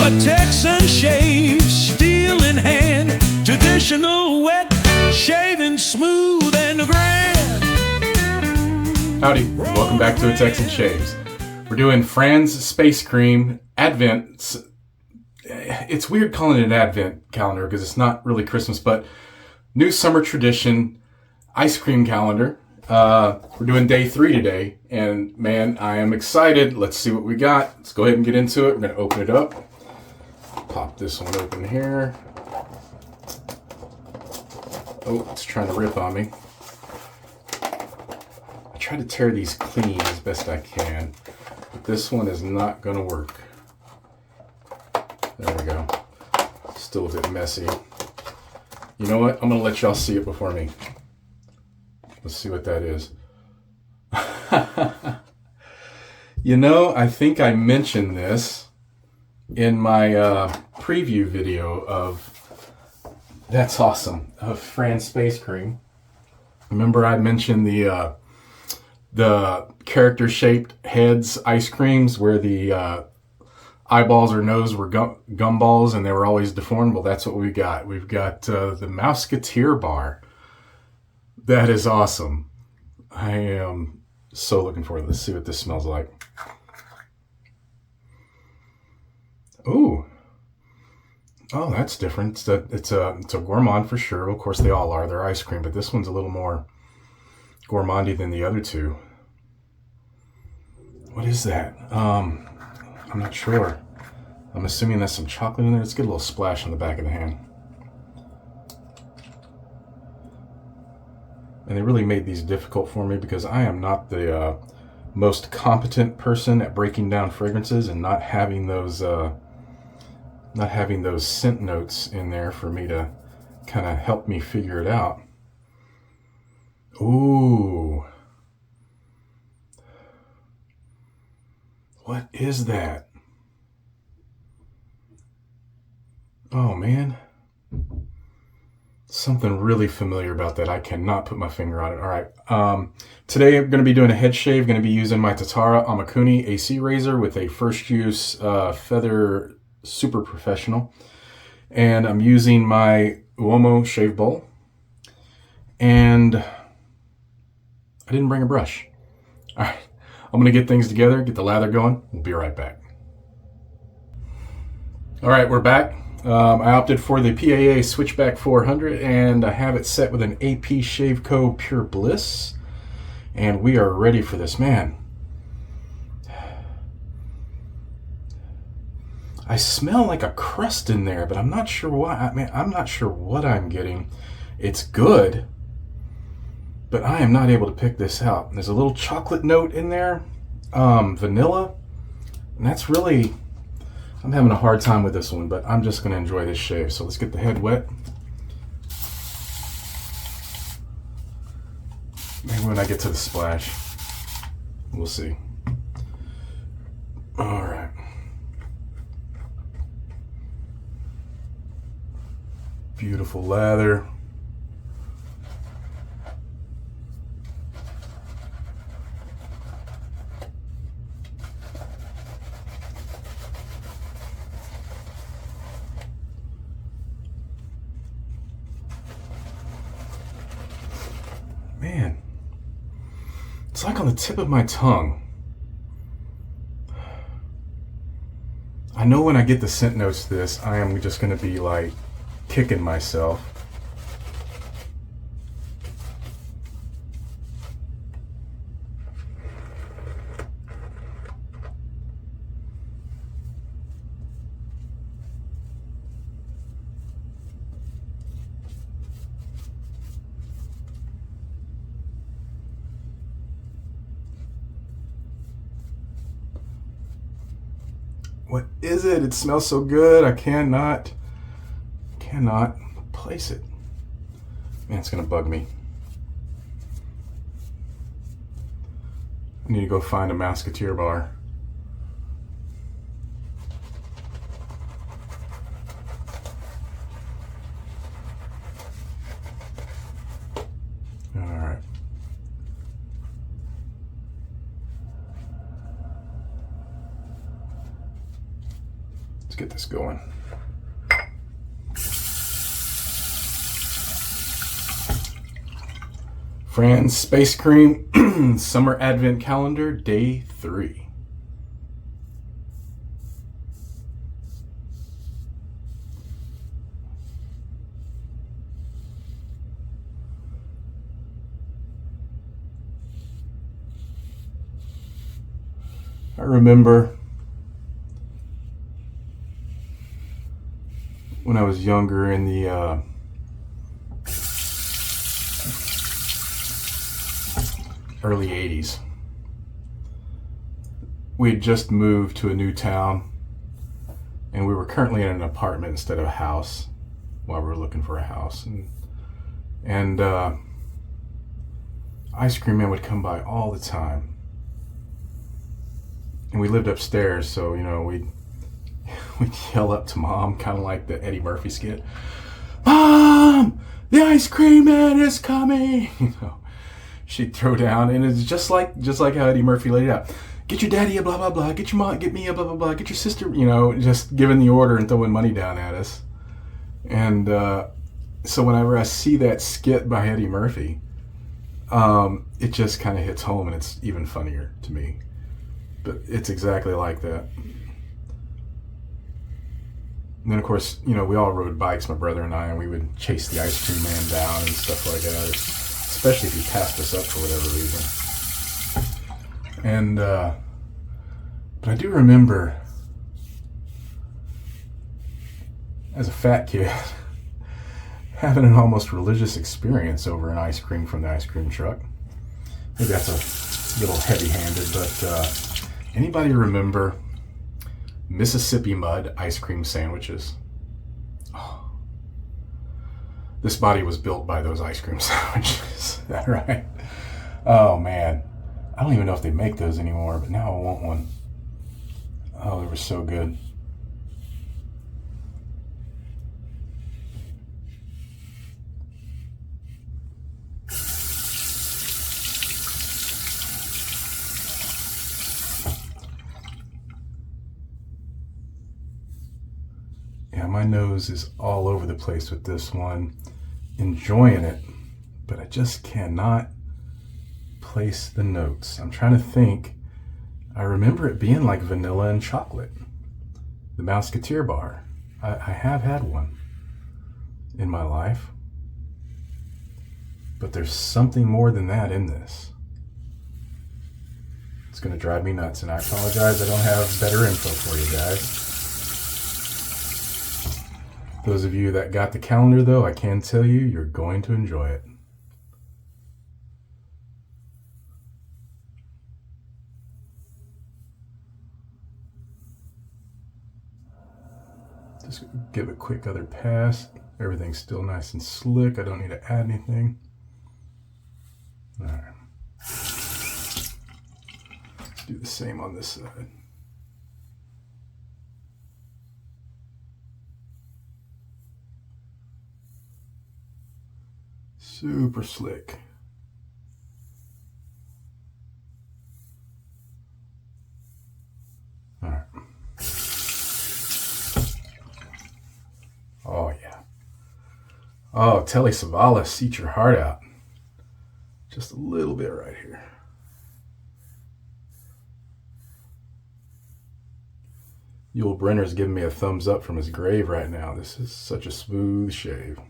A Texan shave, steel in hand, traditional wet, shaving smooth and grand. Howdy, welcome back to A Texan Shaves. We're doing Fran'S Space Cream Advent. It's weird calling it an Advent calendar because it's not really Christmas, but new summer tradition ice cream calendar. We're doing day 3 today, and man, I am excited. Let's see what we got. Let's go ahead and get into it. We're going to open it up. Pop this one open here. Oh, it's trying to rip on me. I try to tear these clean as best I can, but this one is not going to work. There we go. Still a bit messy. You know what? I'm going to let y'all see it before me. Let's see what that is. You know, I think I mentioned this in my preview video of That's Awesome, of Fran'S Space Cream. Remember I mentioned the character-shaped heads ice creams where the eyeballs or nose were gumballs and they were always deformed? Well, that's what we got. We've got the Mouseketeer bar. That is awesome. I am so looking forward to this. Let's see what this smells like. Ooh. Oh, that's different. It's a gourmand for sure. Of course, they all are. They're ice cream, but this one's a little more gourmandy than the other two. What is that? I'm not sure. I'm assuming there's some chocolate in there. Let's get a little splash on the back of the hand. And they really made these difficult for me because I am not the most competent person at breaking down fragrances, and not having those scent notes in there for me to kind of help me figure it out. Ooh. What is that? Oh man. Something really familiar about that. I cannot put my finger on it. All right. Today I'm going to be doing a head shave. Going to be using my Tatara Amakuni AC razor with a first use Feather Super Professional. And I'm using my Uomo shave bowl. And I didn't bring a brush. All right. I'm going to get things together, get the lather going. We'll be right back. All right, we're back. I opted for the PAA Switchback 400, and I have it set with an AP Shave Co. Pure Bliss. And we are ready for this, man. I smell like a crust in there, but I'm not sure why. I'm not sure what I'm getting. It's good, but I am not able to pick this out. There's a little chocolate note in there, vanilla, and that's really... I'm having a hard time with this one, but I'm just going to enjoy this shave. So let's get the head wet. Maybe when I get to the splash, we'll see. All right. Beautiful lather. Man, it's like on the tip of my tongue. I know when I get the scent notes to this, I am just going to be like kicking myself. What is it? It smells so good. I cannot place it. Man, it's gonna bug me. I need to go find a Mouseketeer bar. All right. get this going. Fran'S Space Cream Summer Advent Calendar, Day 3. I remember when I was younger in the early 80s. We had just moved to a new town, and we were currently in an apartment instead of a house while we were looking for a house. And ice cream man would come by all the time. And we lived upstairs, so, you know, we'd yell up to Mom, kind of like the Eddie Murphy skit. "Mom, the ice cream man is coming!" You know, she'd throw down, and it's just like how Eddie Murphy laid it out. "Get your daddy a blah blah blah. Get your mom. Get me a blah blah blah. Get your sister." You know, just giving the order and throwing money down at us. And so whenever I see that skit by Eddie Murphy, it just kind of hits home, and it's even funnier to me. But it's exactly like that. And then, of course, you know, we all rode bikes, my brother and I, and we would chase the ice cream man down and stuff like that, especially if he passed us up for whatever reason. And, but I do remember, as a fat kid, having an almost religious experience over an ice cream from the ice cream truck. Maybe that's a little heavy-handed, but anybody remember Mississippi Mud ice cream sandwiches? Oh. This body was built by those ice cream sandwiches. Is that right? Oh man, I don't even know if they make those anymore, but now I want one. Oh, they were so good. Yeah, my nose is all over the place with this one. Enjoying it, but I just cannot place the notes. I'm trying to think. I remember it being like vanilla and chocolate. The Musketeer bar. I have had one in my life. But there's something more than that in this. It's going to drive me nuts, and I apologize. I don't have better info for you guys. Those of you that got the calendar, though, I can tell you, you're going to enjoy it. Just give a quick other pass. Everything's still nice and slick. I don't need to add anything. All right. Let's do the same on this side. Super slick. All right. Oh, yeah. Oh, Telly Savalas, eat your heart out. Just a little bit right here. Yul Brynner's giving me a thumbs up from his grave right now. This is such a smooth shave.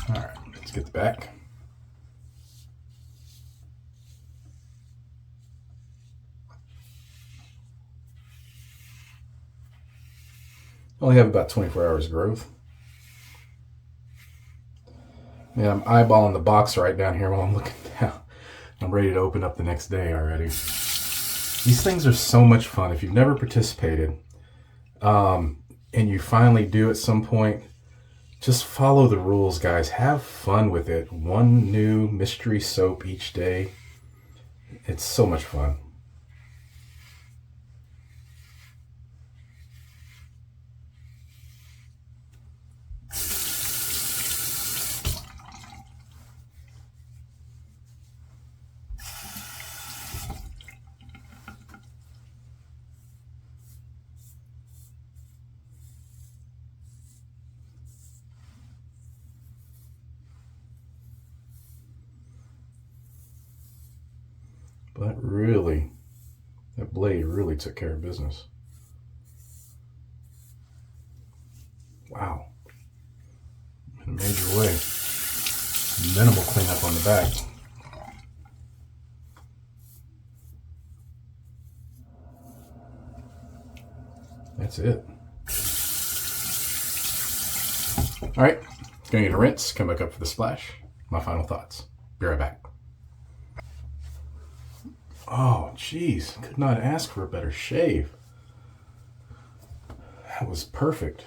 All right, let's get the back. Only have about 24 hours growth. Yeah, I'm eyeballing the box right down here while I'm looking down. I'm ready to open up the next day already. These things are so much fun. If you've never participated, and you finally do at some point, just follow the rules, guys. Have fun with it. One new mystery soap each day. It's so much fun. But really, that blade really took care of business. Wow. In a major way. Minimal cleanup on the back. That's it. All right, gonna get a rinse, come back up for the splash. My final thoughts. Be right back. Oh, geez, could not ask for a better shave. That was perfect.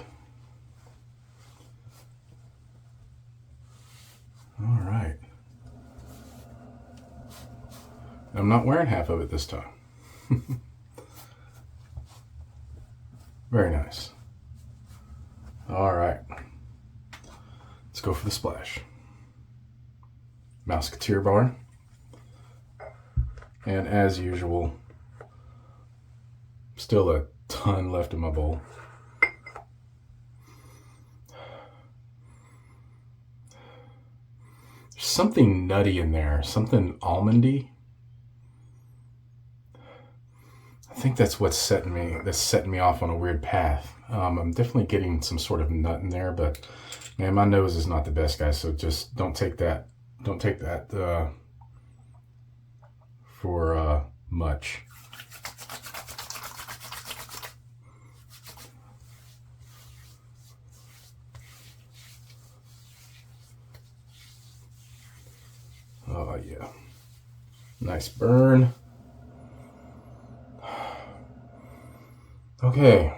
All right. I'm not wearing half of it this time. Very nice. All right. Let's go for the splash. Musketeer bar. And as usual, still a ton left in my bowl. There's something nutty in there, something almondy. I think that's what's setting me off on a weird path. I'm definitely getting some sort of nut in there, but man, my nose is not the best, guys. So just don't take that for much. Oh yeah, nice burn. Okay,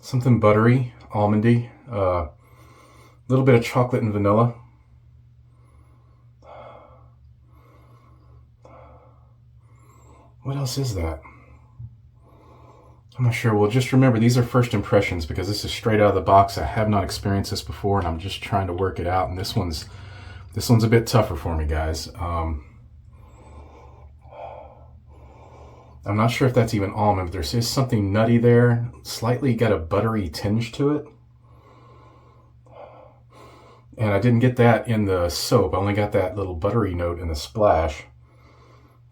something buttery, almondy, a little bit of chocolate and vanilla. What else is that? I'm not sure. Well, just remember, these are first impressions because this is straight out of the box. I have not experienced this before, and I'm just trying to work it out. And this one's a bit tougher for me, guys. I'm not sure if that's even almond, but there's something nutty there. Slightly got a buttery tinge to it. And I didn't get that in the soap. I only got that little buttery note in the splash.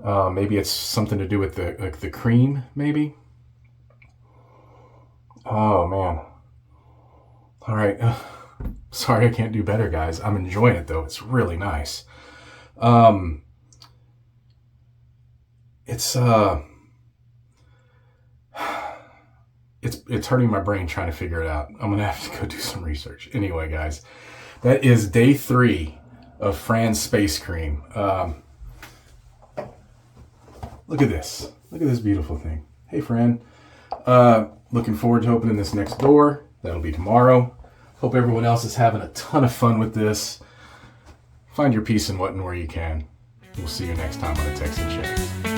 Maybe it's something to do with the cream, maybe. Oh, man. All right. Sorry I can't do better, guys. I'm enjoying it, though. It's really nice. It's hurting my brain trying to figure it out. I'm going to have to go do some research. Anyway, guys, that is day 3 of Fran'S Space Cream. Look at this. Look at this beautiful thing. Hey, Fran. Looking forward to opening this next door. That'll be tomorrow. Hope everyone else is having a ton of fun with this. Find your peace in what and where you can. We'll see you next time on A Texan Shave.